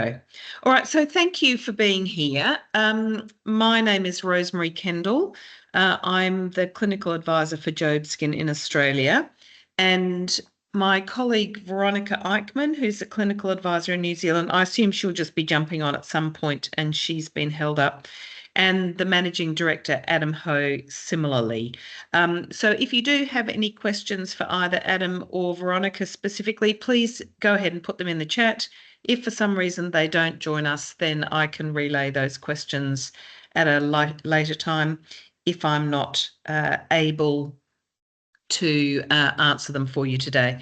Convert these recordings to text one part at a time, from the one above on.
All right, so thank you for being here. My name is Rosemary Kendall. I'm the clinical advisor for Jobskin in Australia, and my colleague Veronica Eichmann, who's a clinical advisor in New Zealand, I assume she'll just be jumping on at some point, and she's been held up, and the managing director, Adam Ho, similarly. So if you do have any questions for either Adam or Veronica specifically, please go ahead and put them in the chat. If for some reason they don't join us, then I can relay those questions at a later time if I'm not able to answer them for you today.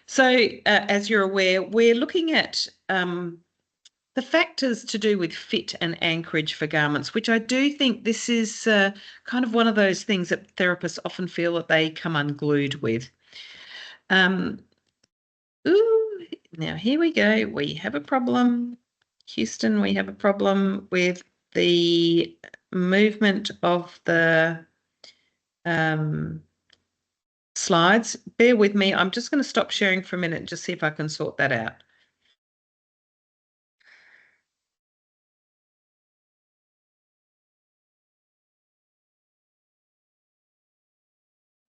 So as you're aware, we're looking at the factors to do with fit and anchorage for garments, which I do think this is kind of one of those things that therapists often feel that they come unglued with. Now here we go. We have a problem. Houston, we have a problem with the movement of the slides. Bear with me. I'm just going to stop sharing for a minute and just see if I can sort that out.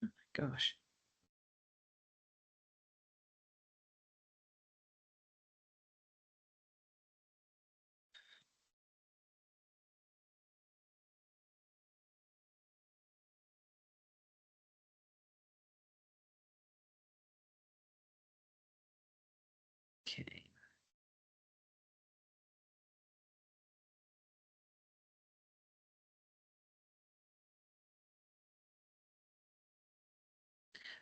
Oh my gosh. Okay.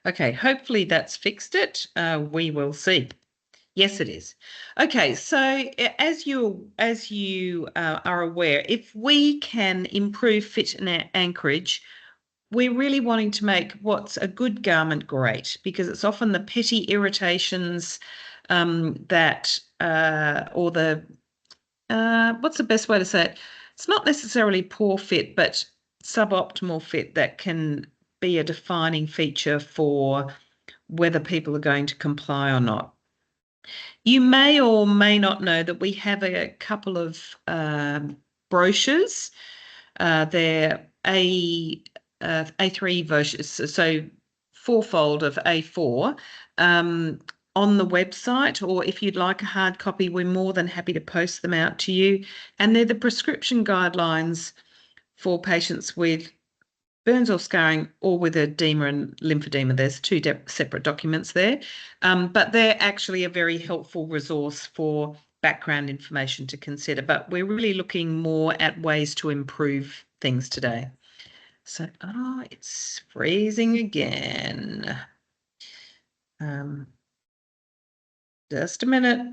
Okay, hopefully that's fixed it. We will see. Yes, it is. Okay, so as you are aware, if we can improve fit and anchorage, we're really wanting to make what's a good garment great, because it's often the petty irritations that or the what's the best way to say it? It's not necessarily poor fit, but suboptimal fit that can be a defining feature for whether people are going to comply or not. You may or may not know that we have a couple of brochures. They're A3 brochures, so fourfold of A4 on the website, or if you'd like a hard copy, we're more than happy to post them out to you. And they're the prescription guidelines for patients with burns or scarring or with edema and lymphedema. There's two separate documents there, but they're actually a very helpful resource for background information to consider. But we're really looking more at ways to improve things today. So, it's freezing again. Just a minute.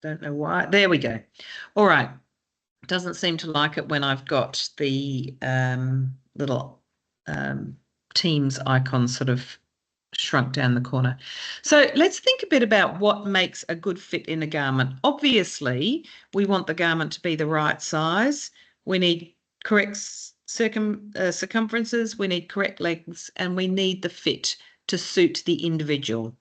Don't know why. There we go. All right. Doesn't seem to like it when I've got the little Teams icon sort of shrunk down the corner. So let's think a bit about what makes a good fit in a garment. Obviously, we want the garment to be the right size. We need correct circumferences, we need correct lengths, and we need the fit to suit the individual.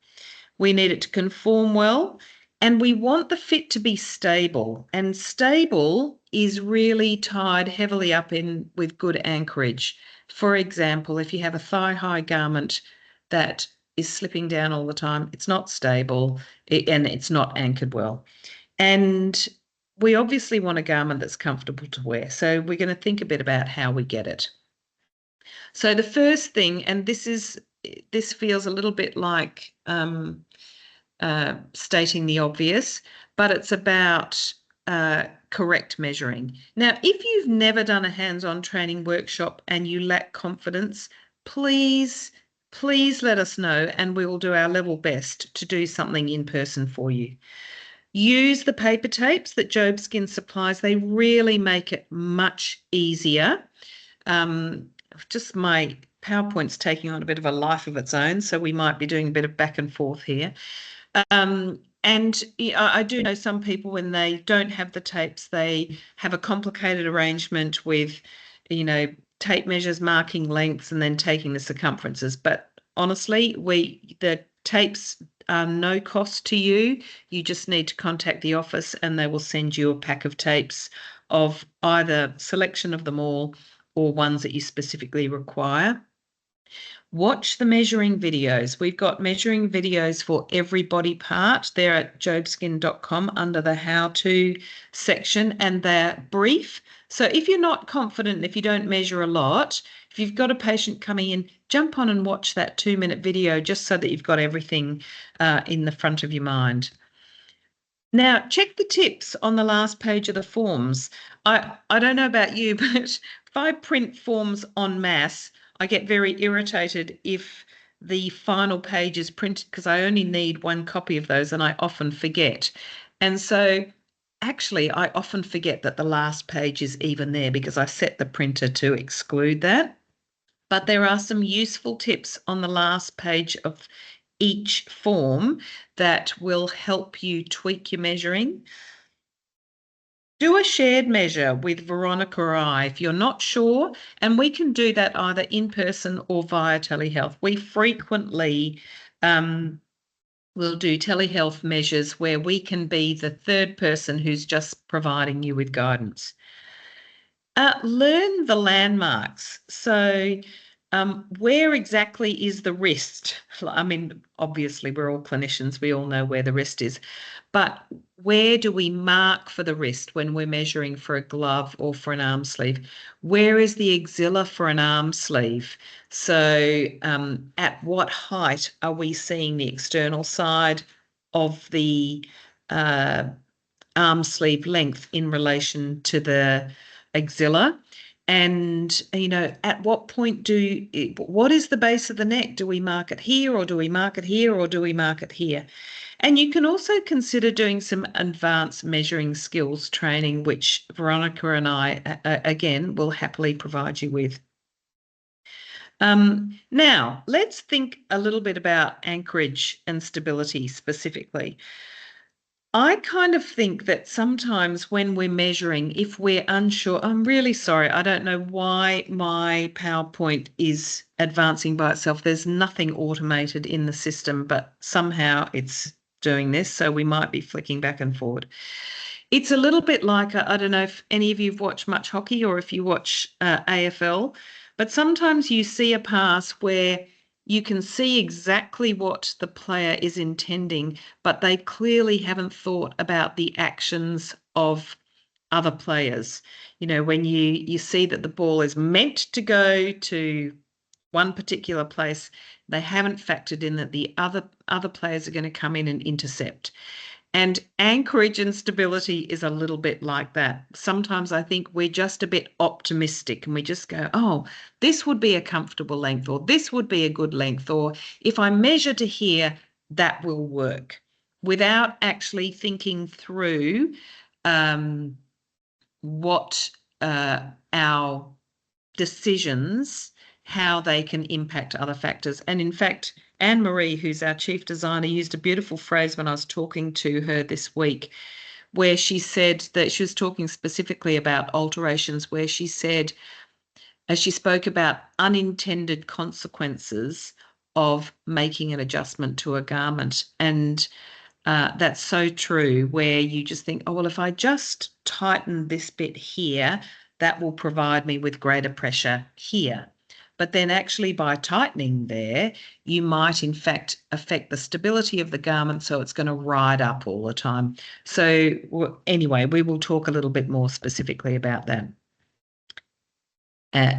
We need it to conform well, and we want the fit to be stable. And stable is really tied heavily up in with good anchorage. For example, if you have a thigh-high garment that is slipping down all the time, it's not stable and it's not anchored well. And we obviously want a garment that's comfortable to wear. So we're going to think a bit about how we get it. So the first thing, and this feels a little bit like stating the obvious, but it's about correct measuring. Now, if you've never done a hands-on training workshop and you lack confidence, please let us know and we will do our level best to do something in person for you. Use the paper tapes that Jobskin supplies. They really make it much easier. Just my PowerPoint's taking on a bit of a life of its own, so we might be doing a bit of back and forth here. And I do know some people, when they don't have the tapes, they have a complicated arrangement with, tape measures, marking lengths, and then taking the circumferences. But honestly, the tapes are no cost to you. You just need to contact the office and they will send you a pack of tapes of either selection of them all or ones that you specifically require. Watch the measuring videos. We've got measuring videos for every body part. They're at jobskin.com under the how-to section, and they're brief. So if you're not confident, if you don't measure a lot, if you've got a patient coming in, jump on and watch that 2-minute video just so that you've got everything in the front of your mind. Now, check the tips on the last page of the forms. I don't know about you, but if I print forms en masse, I get very irritated if the final page is printed because I only need one copy of those and I often forget. And so actually, I often forget that the last page is even there because I set the printer to exclude that. But there are some useful tips on the last page of each form that will help you tweak your measuring. Do a shared measure with Veronica or I if you're not sure, and we can do that either in person or via telehealth. We frequently will do telehealth measures where we can be the third person who's just providing you with guidance. Learn the landmarks. So where exactly is the wrist? I mean, obviously, we're all clinicians. We all know where the wrist is. But where do we mark for the wrist when we're measuring for a glove or for an arm sleeve? Where is the axilla for an arm sleeve? So at what height are we seeing the external side of the arm sleeve length in relation to the axilla? And, at what point what is the base of the neck? Do we mark it here or do we mark it here or do we mark it here? And you can also consider doing some advanced measuring skills training, which Veronica and I, again, will happily provide you with. Now, let's think a little bit about anchorage and stability specifically. I kind of think that sometimes when we're measuring, if we're unsure, I'm really sorry, I don't know why my PowerPoint is advancing by itself. There's nothing automated in the system, but somehow it's doing this, so we might be flicking back and forward. It's a little bit like, I don't know if any of you've watched much hockey or if you watch AFL, but sometimes you see a pass where you can see exactly what the player is intending, but they clearly haven't thought about the actions of other players. When you see that the ball is meant to go to one particular place, they haven't factored in that the other players are going to come in and intercept. And anchorage and stability is a little bit like that. Sometimes I think we're just a bit optimistic and we just go, oh, this would be a comfortable length, or this would be a good length, or if I measure to here, that will work, without actually thinking through what our decisions, how they can impact other factors. And in fact, Anne-Marie, who's our chief designer, used a beautiful phrase when I was talking to her this week, where she said that she was talking specifically about alterations, where she said, as she spoke about unintended consequences of making an adjustment to a garment. And that's so true, where you just think, oh, well, if I just tighten this bit here, that will provide me with greater pressure here. But then actually by tightening there, you might in fact affect the stability of the garment, so it's going to ride up all the time. So anyway, we will talk a little bit more specifically about that.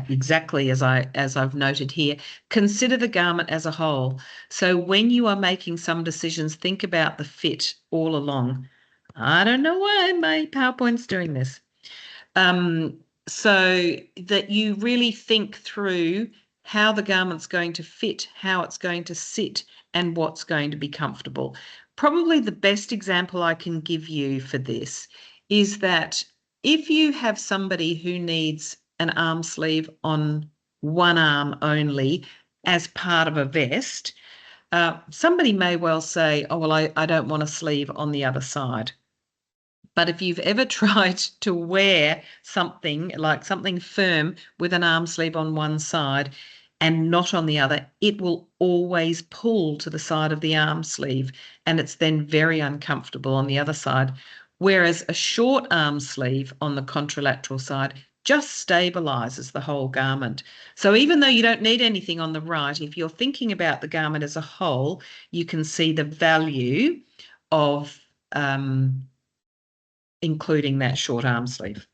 Exactly as I've noted here, consider the garment as a whole. So when you are making some decisions, think about the fit all along. I don't know why my PowerPoint's doing this. So that you really think through how the garment's going to fit, how it's going to sit, and what's going to be comfortable. Probably the best example I can give you for this is that if you have somebody who needs an arm sleeve on one arm only as part of a vest, somebody may well say, oh, well, I don't want a sleeve on the other side. But if you've ever tried to wear something like something firm with an arm sleeve on one side, and not on the other, it will always pull to the side of the arm sleeve, and it's then very uncomfortable on the other side. Whereas a short arm sleeve on the contralateral side just stabilizes the whole garment. So even though you don't need anything on the right, if you're thinking about the garment as a whole, you can see the value of including that short arm sleeve.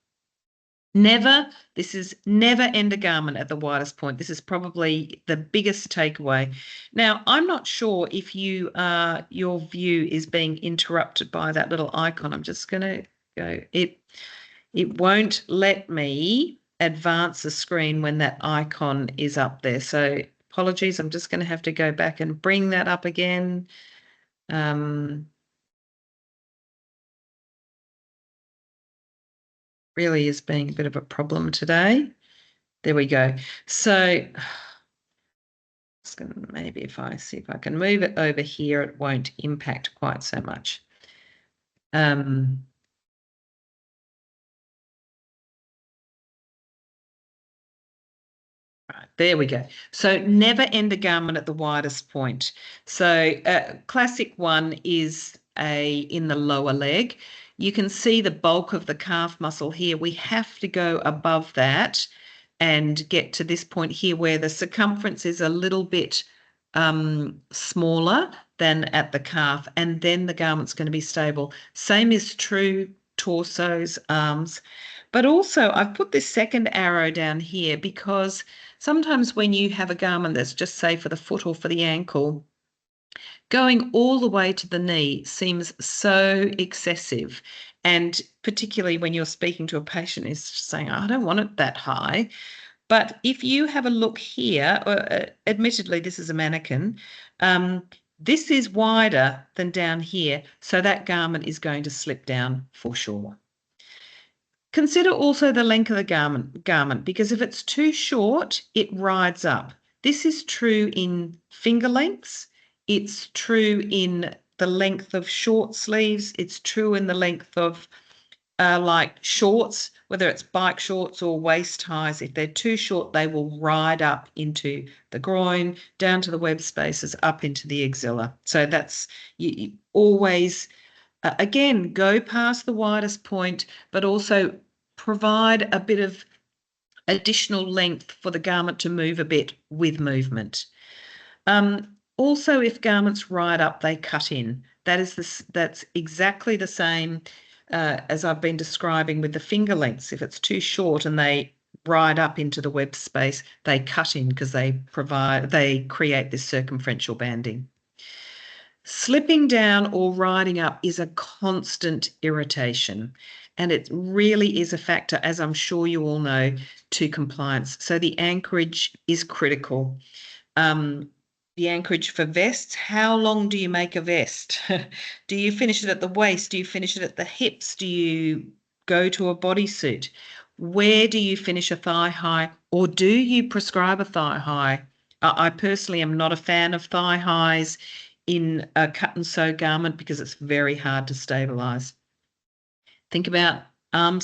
This is never end a garment at the widest point. This is probably the biggest takeaway. Now, I'm not sure if your view is being interrupted by that little icon. I'm just going to go. It won't let me advance the screen when that icon is up there. So apologies, I'm just going to have to go back and bring that up again. Really is being a bit of a problem today. There we go. So just going to maybe if I see if I can move it over here, it won't impact quite so much. Right, there we go. So never end a garment at the widest point. So classic one is in the lower leg. You can see the bulk of the calf muscle here. We have to go above that and get to this point here where the circumference is a little bit smaller than at the calf, and then the garment's going to be stable. Same is true torsos, arms. But also I've put this second arrow down here because sometimes when you have a garment that's just say for the foot or for the ankle, going all the way to the knee seems so excessive. And particularly when you're speaking to a patient is saying, I don't want it that high. But if you have a look here, admittedly, this is a mannequin, this is wider than down here. So that garment is going to slip down for sure. Consider also the length of the garment, because if it's too short, it rides up. This is true in finger lengths. It's true in the length of short sleeves. It's true in the length of like shorts, whether it's bike shorts or waist highs. If they're too short, they will ride up into the groin, down to the web spaces, up into the axilla. So that's you always, again, go past the widest point, but also provide a bit of additional length for the garment to move a bit with movement. Also, if garments ride up, they cut in. That's exactly the same as I've been describing with the finger lengths. If it's too short and they ride up into the web space, they cut in because they create this circumferential banding. Slipping down or riding up is a constant irritation, and it really is a factor, as I'm sure you all know, to compliance. So the anchorage is critical. The anchorage for vests, how long do you make a vest? Do you finish it at the waist? Do you finish it at the hips? Do you go to a bodysuit? Where do you finish a thigh high, or do you prescribe a thigh high? I personally am not a fan of thigh highs in a cut and sew garment because it's very hard to stabilize. Think about arm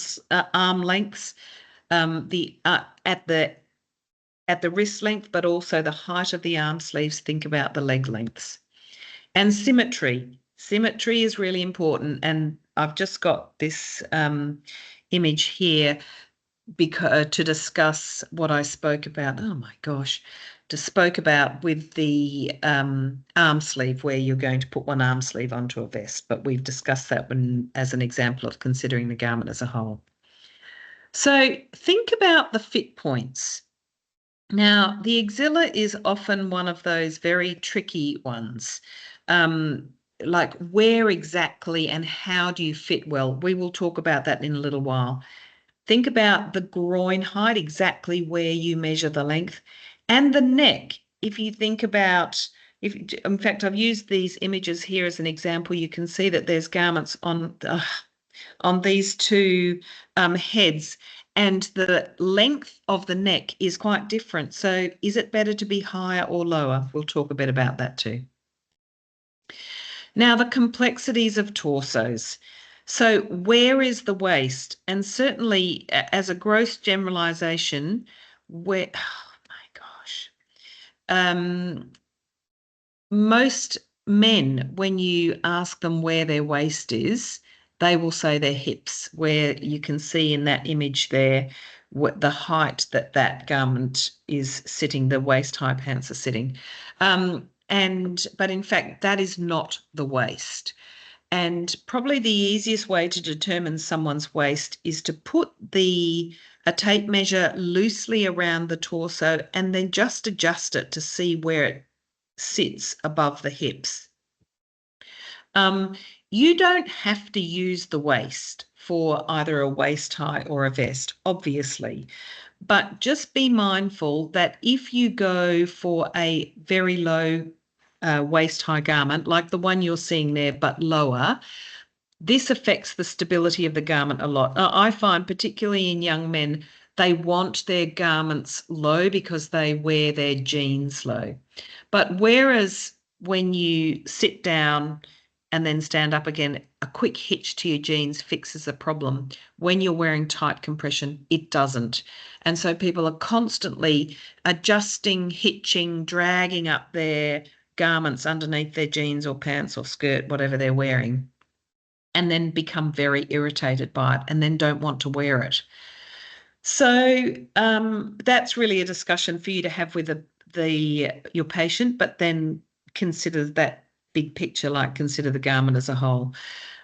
lengths, at the wrist length, but also the height of the arm sleeves. Think about the leg lengths. And symmetry. Symmetry is really important. And I've just got this image here to discuss what I spoke about. Oh my gosh. Spoke about with the arm sleeve, where you're going to put one arm sleeve onto a vest, but we've discussed that one as an example of considering the garment as a whole. So think about the fit points. Now, the axilla is often one of those very tricky ones. Like where exactly and how do you fit well? We will talk about that in a little while. Think about the groin height, exactly where you measure the length, and the neck. If you think about, in fact, I've used these images here as an example. You can see that there's garments on these two heads, and the length of the neck is quite different. So is it better to be higher or lower? We'll talk a bit about that too. Now, the complexities of torsos. So where is the waist? And certainly as a gross generalization, oh my gosh, most men, when you ask them where their waist is, they will say their hips, where you can see in that image there what the height that that garment is sitting, the waist-high pants are sitting. But in fact, that is not the waist. And probably the easiest way to determine someone's waist is to put a tape measure loosely around the torso and then just adjust it to see where it sits above the hips. You don't have to use the waist for either a waist high or a vest, obviously, but just be mindful that if you go for a very low waist high garment, like the one you're seeing there, but lower, this affects the stability of the garment a lot. I find, particularly in young men, they want their garments low because they wear their jeans low. But whereas when you sit down and then stand up again, a quick hitch to your jeans fixes a problem. When you're wearing tight compression, it doesn't. And so people are constantly adjusting, hitching, dragging up their garments underneath their jeans or pants or skirt, whatever they're wearing, and then become very irritated by it and then don't want to wear it. So that's really a discussion for you to have with your patient, but then consider that big picture, like consider the garment as a whole.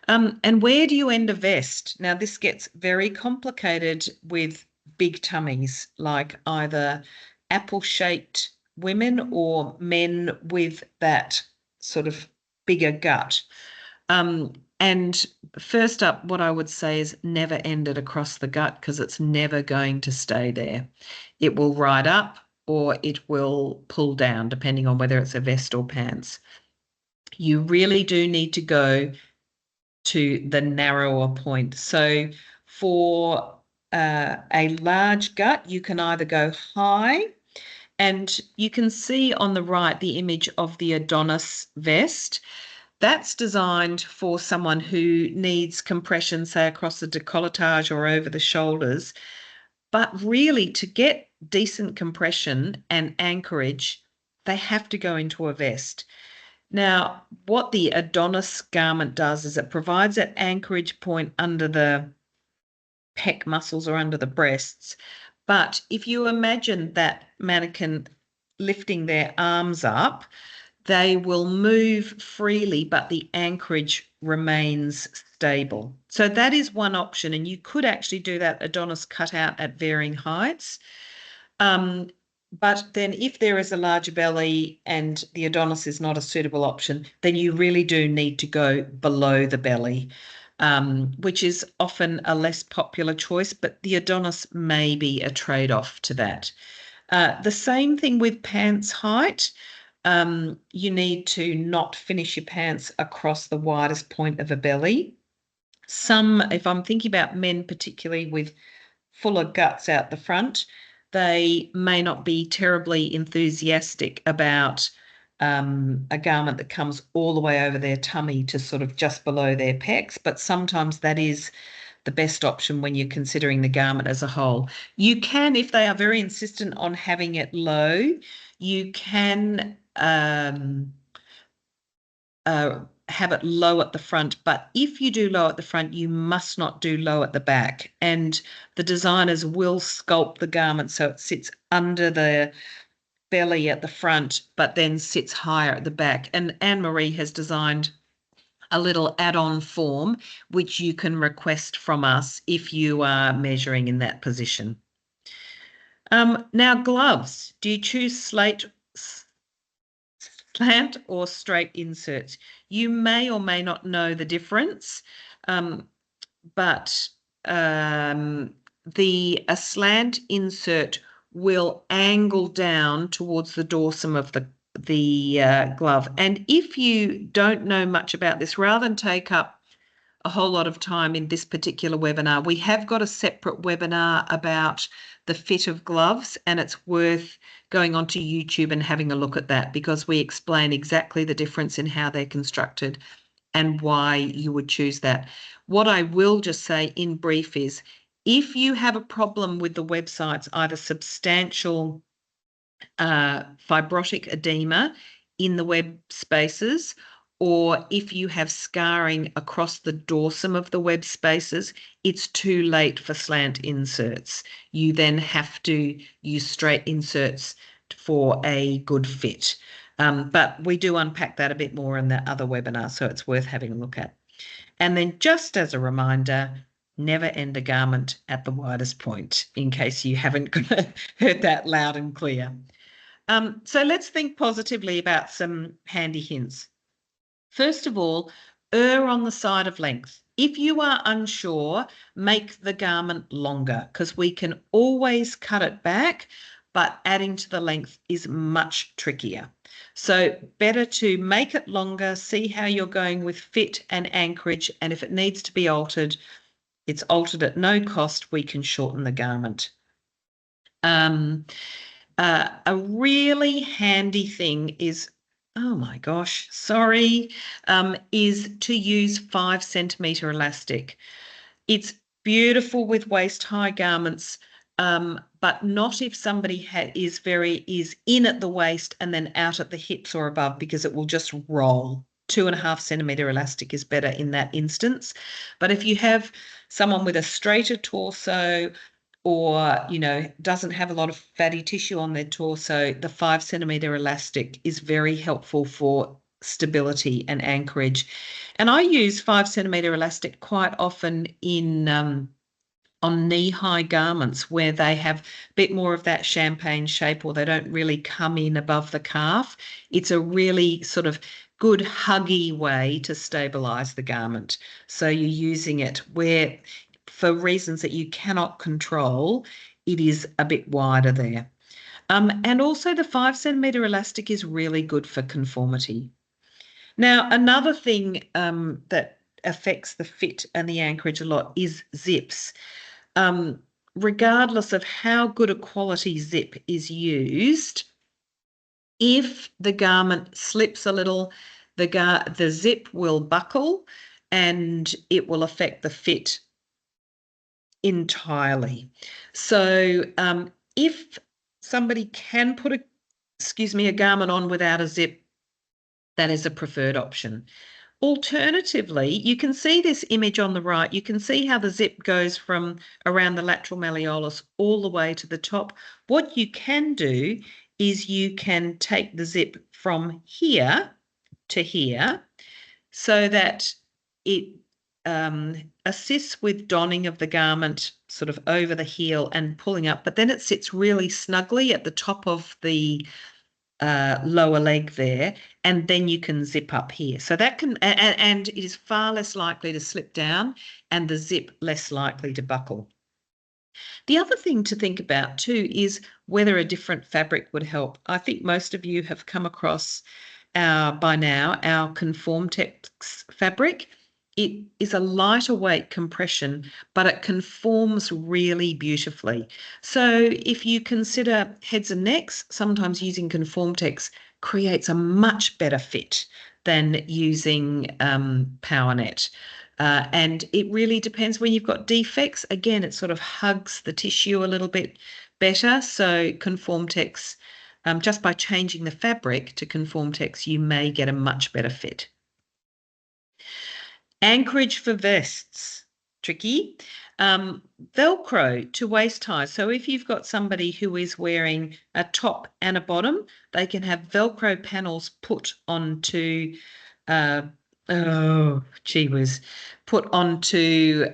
And where do you end a vest? Now, this gets very complicated with big tummies, like either apple-shaped women or men with that sort of bigger gut. And first up, what I would say is never end it across the gut because it's never going to stay there. It will ride up or it will pull down, depending on whether it's a vest or pants. You really do need to go to the narrower point. So for a large gut, you can either go high, and you can see on the right the image of the Adonis vest. That's designed for someone who needs compression, say, across the décolletage or over the shoulders. But really, to get decent compression and anchorage, they have to go into a vest. Now, what the Adonis garment does is it provides that anchorage point under the pec muscles or under the breasts. But if you imagine that mannequin lifting their arms up, they will move freely, but the anchorage remains stable. So that is one option, and you could actually do that Adonis cutout at varying heights. But then if there is a larger belly and the Adonis is not a suitable option, then you really do need to go below the belly, which is often a less popular choice, but the Adonis may be a trade-off to that. The same thing with pants height. You need to not finish your pants across the widest point of a belly. If I'm thinking about men, particularly with fuller guts out the front, they may not be terribly enthusiastic about a garment that comes all the way over their tummy to sort of just below their pecs, but sometimes that is the best option when you're considering the garment as a whole. You can, if they are very insistent on having it low, you can have it low at the front, but if you do low at the front, you must not do low at the back. And the designers will sculpt the garment so it sits under the belly at the front, but then sits higher at the back. And Anne-Marie has designed a little add-on form, which you can request from us if you are measuring in that position. Now, gloves. Do you choose slant or straight inserts? You may or may not know the difference, but a slant insert will angle down towards the dorsum of the glove. And if you don't know much about this, rather than take up a whole lot of time in this particular webinar, we have got a separate webinar about the fit of gloves, and it's worth going onto YouTube and having a look at that because we explain exactly the difference in how they're constructed and why you would choose that. What I will just say in brief is if you have a problem with the website's either substantial fibrotic edema in the web spaces, or if you have scarring across the dorsum of the web spaces, it's too late for slant inserts. You then have to use straight inserts for a good fit. But we do unpack that a bit more in the other webinar, so it's worth having a look at. And then just as a reminder, never end a garment at the widest point, in case you haven't heard that loud and clear. So let's think positively about some handy hints. First of all, err on the side of length. If you are unsure, make the garment longer, because we can always cut it back, but adding to the length is much trickier. So better to make it longer, see how you're going with fit and anchorage, and if it needs to be altered, it's altered at no cost. We can shorten the garment. A really handy thing is, oh my gosh, sorry, is to use 5 centimetre elastic. It's beautiful with waist-high garments, but not if somebody is in at the waist and then out at the hips or above, because it will just roll. 2.5 centimetre elastic is better in that instance. But if you have someone with a straighter torso, or, doesn't have a lot of fatty tissue on their torso, the 5 centimetre elastic is very helpful for stability and anchorage. And I use 5 centimetre elastic quite often on knee-high garments where they have a bit more of that champagne shape, or they don't really come in above the calf. It's a really sort of good huggy way to stabilise the garment. So you're using it where, for reasons that you cannot control, it is a bit wider there. And also the 5 centimetre elastic is really good for conformity. Now, another thing that affects the fit and the anchorage a lot is zips. Regardless of how good a quality zip is used, if the garment slips a little, the zip will buckle and it will affect the fit entirely. So if somebody can put a garment on without a zip, that is a preferred option. Alternatively, you can see this image on the right. You can see how the zip goes from around the lateral malleolus all the way to the top. What you can do is you can take the zip from here to here so that it assists with donning of the garment sort of over the heel and pulling up, but then it sits really snugly at the top of the lower leg there, and then you can zip up here. So that can, and it is far less likely to slip down and the zip less likely to buckle. The other thing to think about too is whether a different fabric would help. I think most of you have come across by now our Conformtex fabric. It is a lighter weight compression, but it conforms really beautifully. So if you consider heads and necks, sometimes using Conformtex creates a much better fit than using PowerNet. And it really depends when you've got defects. Again, it sort of hugs the tissue a little bit better. So Conformtex, just by changing the fabric to Conformtex, you may get a much better fit. Anchorage for vests, tricky. Velcro to waist high. So if you've got somebody who is wearing a top and a bottom, they can have Velcro panels put onto, put onto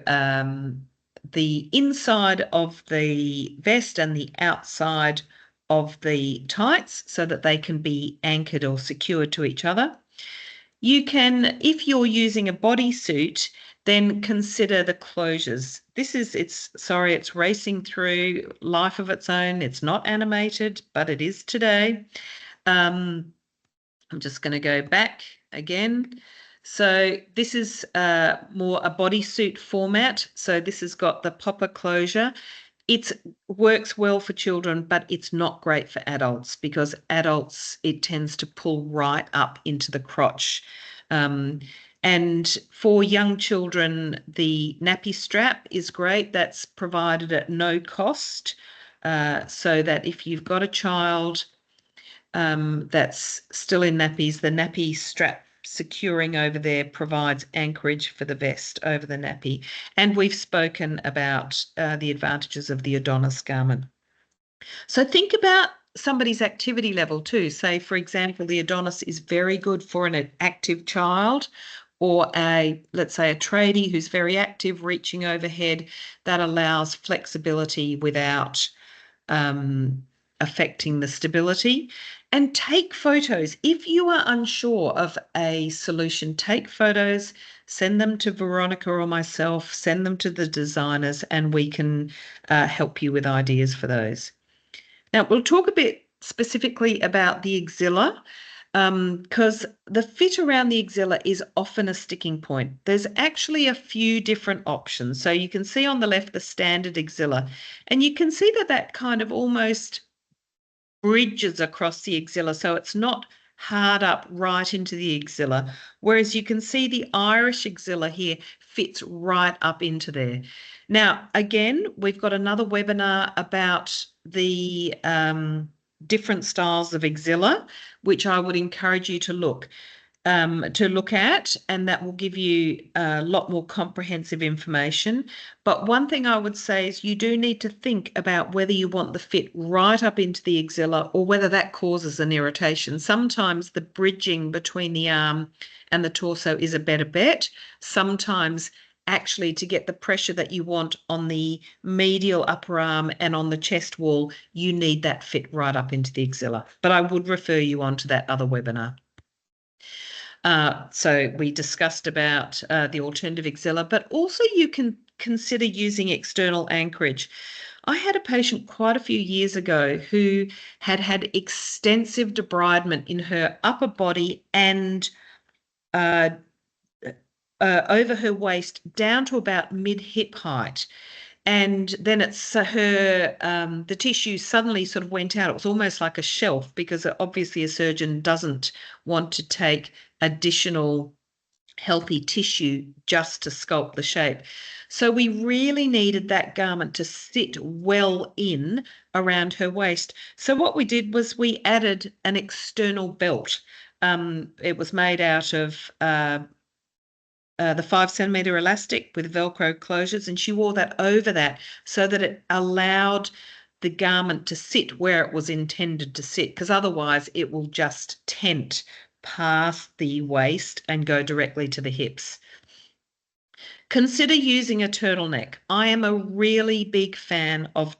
the inside of the vest and the outside of the tights so that they can be anchored or secured to each other. You can, if you're using a bodysuit, then consider the closures. It's racing through life of its own. It's not animated, but it is today. I'm just going to go back again. So this is more a bodysuit format. So this has got the popper closure. It works well for children, but it's not great for adults because adults, it tends to pull right up into the crotch. And for young children, the nappy strap is great. That's provided at no cost, so that if you've got a child that's still in nappies, the nappy strap securing over there provides anchorage for the vest over the nappy. And we've spoken about the advantages of the Adonis garment. So think about somebody's activity level too. Say, for example, the Adonis is very good for an active child, or let's say a tradie who's very active, reaching overhead, that allows flexibility without affecting the stability. And take photos. If you are unsure of a solution, take photos, send them to Veronica or myself, send them to the designers, and we can help you with ideas for those. Now, we'll talk a bit specifically about the axilla, because the fit around the axilla is often a sticking point. There's actually a few different options. So you can see on the left the standard axilla, and you can see that kind of almost bridges across the axilla, so it's not hard up right into the axilla, whereas you can see the Irish axilla here fits right up into there. Now, again, we've got another webinar about the different styles of axilla, which I would encourage you to look at, and that will give you a lot more comprehensive information. But one thing I would say is you do need to think about whether you want the fit right up into the axilla or whether that causes an irritation. Sometimes the bridging between the arm and the torso is a better bet. Sometimes actually to get the pressure that you want on the medial upper arm and on the chest wall, you need that fit right up into the axilla. But I would refer you on to that other webinar. So we discussed about the alternative axilla, but also you can consider using external anchorage. I had a patient quite a few years ago who had extensive debridement in her upper body and over her waist down to about mid-hip height. And then it's the tissue suddenly sort of went out. It was almost like a shelf, because obviously a surgeon doesn't want to take additional healthy tissue just to sculpt the shape. So we really needed that garment to sit well in around her waist. So what we did was we added an external belt. It was made out of the 5 centimeter elastic with Velcro closures, and she wore that over that so that it allowed the garment to sit where it was intended to sit, because otherwise it will just tent past the waist and go directly to the hips. Consider using a turtleneck. I am a really big fan of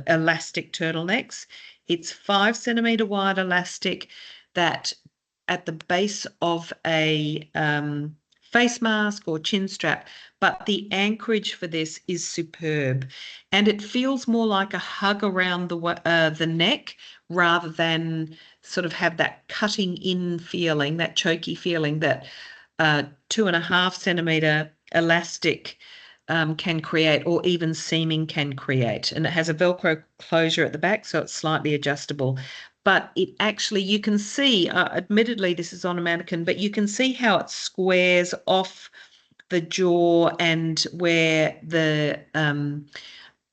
elastic turtlenecks. It's 5 centimeter wide elastic that at the base of a face mask or chin strap, but the anchorage for this is superb, and it feels more like a hug around the neck rather than sort of have that cutting in feeling, that choky feeling that 2.5 centimeter elastic can create, or even seaming can create. And it has a Velcro closure at the back, so it's slightly adjustable. But it actually, you can see, admittedly, this is on a mannequin, but you can see how it squares off the jaw and where the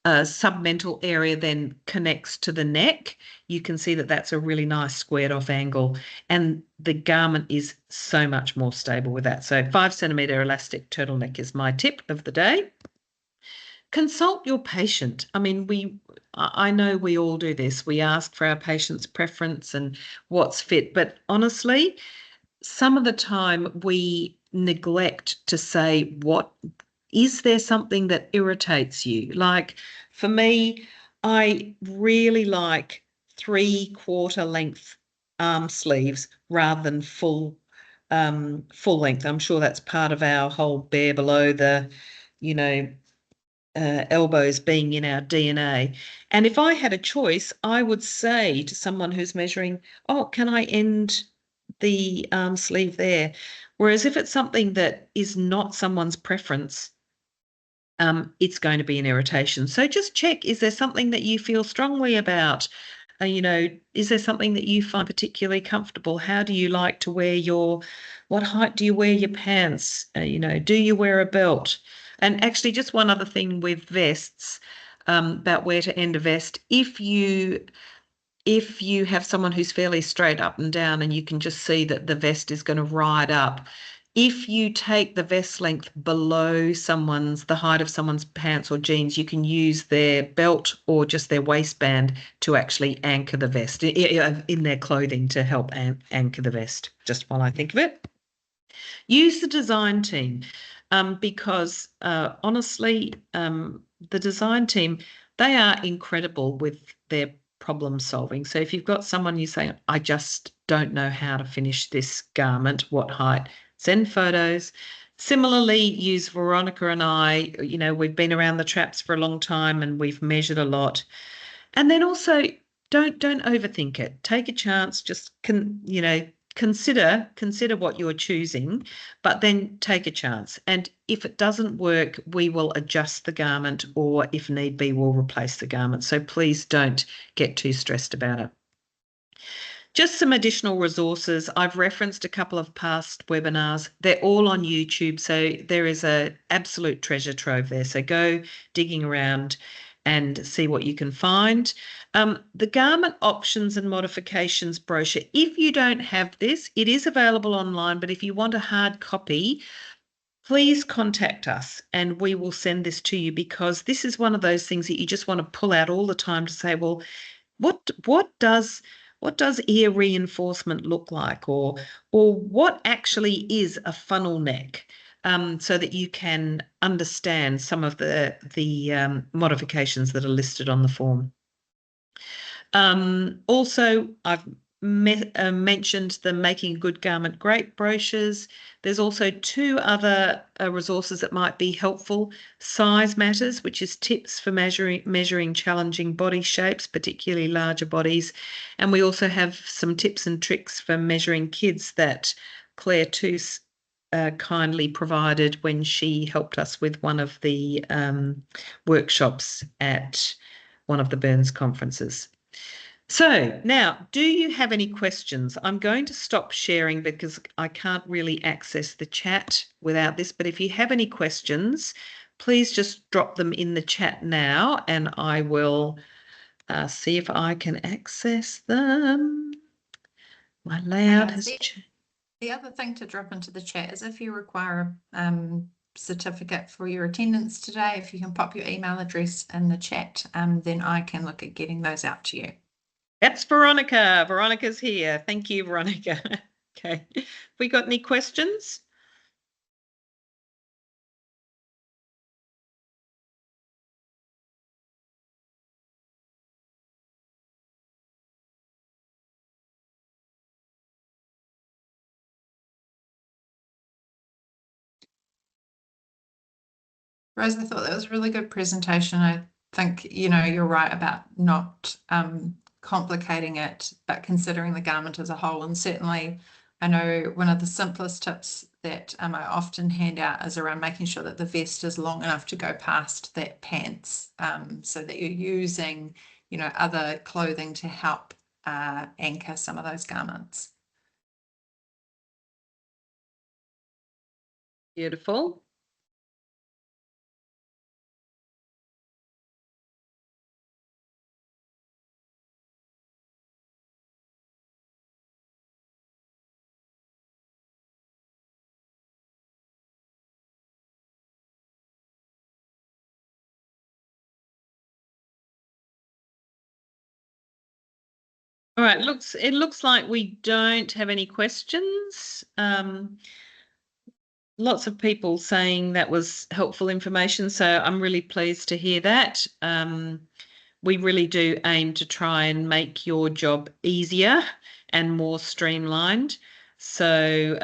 submental area then connects to the neck. You can see that that's a really nice squared off angle, and the garment is so much more stable with that. So 5 centimeter elastic turtleneck is my tip of the day. Consult your patient. I mean, I know we all do this. We ask for our patient's preference and what's fit, but honestly, some of the time we neglect to say, is there something that irritates you? Like for me, I really like 3/4 length arm sleeves rather than full length. I'm sure that's part of our whole bare below the, elbows being in our DNA. And if I had a choice, I would say to someone who's measuring, oh, can I end the arm sleeve there? Whereas if it's something that is not someone's preference, it's going to be an irritation. So just check, is there something that you feel strongly about? Is there something that you find particularly comfortable? How do you like to wear what height do you wear your pants? Do you wear a belt? And actually, just one other thing with vests, about where to end a vest. If you if you have someone who's fairly straight up and down and you can just see that the vest is going to ride up, if you take the vest length below the height of someone's pants or jeans, you can use their belt or just their waistband to actually anchor the vest in their clothing to help anchor the vest, just while I think of it. Use the design team because honestly, the design team, they are incredible with their problem solving. So if you've got someone you say, I just don't know how to finish this garment, what height, send photos. Similarly, use Veronica and I, we've been around the traps for a long time and we've measured a lot. And then also don't overthink it. Take a chance, just consider what you're choosing, but then take a chance. And if it doesn't work, we will adjust the garment, or if need be, we'll replace the garment. So please don't get too stressed about it. Just some additional resources. I've referenced a couple of past webinars. They're all on YouTube, so there is an absolute treasure trove there. So go digging around and see what you can find. The garment options and modifications brochure, if you don't have this, it is available online, but if you want a hard copy, please contact us and we will send this to you, because this is one of those things that you just want to pull out all the time to say, well, what does ear reinforcement look like, or what actually is a funnel neck, so that you can understand some of the modifications that are listed on the form. Also, I've mentioned the Making a Good Garment Great brochures. There's also two other resources that might be helpful. Size Matters, which is tips for measuring challenging body shapes, particularly larger bodies. And we also have some tips and tricks for measuring kids that Claire Toos kindly provided when she helped us with one of the workshops at one of the Burns conferences. So now, do you have any questions? I'm going to stop sharing because I can't really access the chat without this, but if you have any questions, please just drop them in the chat now and I will see if I can access them. My layout has changed. The other thing to drop into the chat is if you require a certificate for your attendance today, if you can pop your email address in the chat, then I can look at getting those out to you. That's Veronica. Veronica's here. Thank you, Veronica. Okay. Have we got any questions? Rose, I thought that was a really good presentation. I think, you're right about not complicating it, but considering the garment as a whole. And certainly, I know one of the simplest tips that I often hand out is around making sure that the vest is long enough to go past that pants, so that you're using, other clothing to help anchor some of those garments. Beautiful. All right, it looks like we don't have any questions. Lots of people saying that was helpful information, so I'm really pleased to hear that. We really do aim to try and make your job easier and more streamlined. So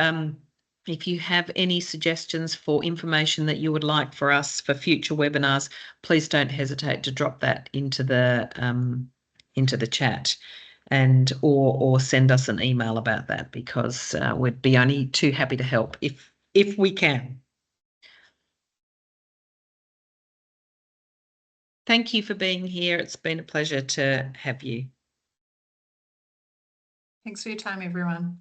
if you have any suggestions for information that you would like for us for future webinars, please don't hesitate to drop that into the chat, and or send us an email about that, because we'd be only too happy to help if we can. Thank you for being here. It's been a pleasure to have you. Thanks for your time, everyone.